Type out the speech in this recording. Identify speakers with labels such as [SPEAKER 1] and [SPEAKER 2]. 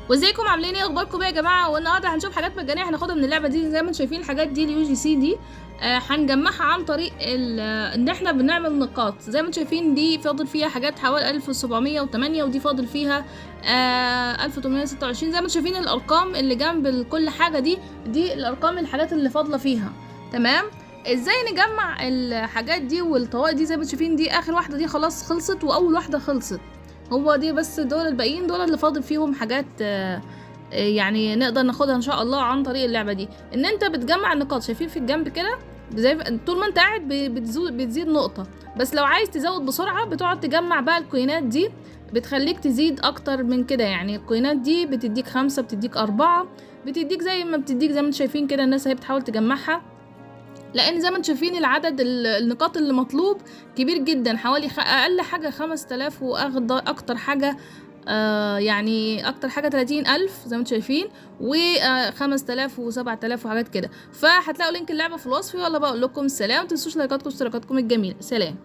[SPEAKER 1] وازيكم عاملين ايه؟ اخباركم ايه يا جماعه؟ والنهارده هنشوف حاجات مجانيه هناخدها من اللعبه دي. زي ما انتم شايفين الحاجات دي اليو جي سي دي هنجمعها عن طريق ان احنا بنعمل نقاط. زي ما انتم شايفين دي فاضل فيها حاجات حوالي 1708، ودي فاضل فيها 1826. زي ما انتم شايفين الارقام اللي جنب كل حاجه دي الارقام الحاجات اللي فاضله فيها. تمام. ازاي نجمع الحاجات دي والطوائق دي؟ زي ما انتم شايفين دي اخر واحده، دي خلاص خلصت، واول واحده خلصت. هو دي بس، دول الباقيين دول اللي فاضل فيهم حاجات يعني نقدر ناخدها ان شاء الله عن طريق اللعبه دي. ان انت بتجمع النقاط، شايفين في الجنب كده؟ زي طول ما انت قاعد بتزيد نقطه. بس لو عايز تزود بسرعه بتقعد تجمع بقى الكوينات دي، بتخليك تزيد اكتر من كده. يعني الكوينات دي بتديك 5، بتديك 4، بتديك زي ما بتديك. زي ما انتم شايفين كده الناس هي بتحاول تجمعها، لان زي ما انتم شايفين العدد النقاط اللي مطلوب كبير جدا، حوالي اقل حاجه 5000، واكتر حاجه يعني اكتر حاجه 30000 زي ما انتم شايفين، و5000 و7000 وحاجات كده. فهتلاقوا لينك اللعبه في الوصف. يلا بقى اقول لكم السلام، متنسوش لايكاتكم واشتراكاتكم الجميله. سلام.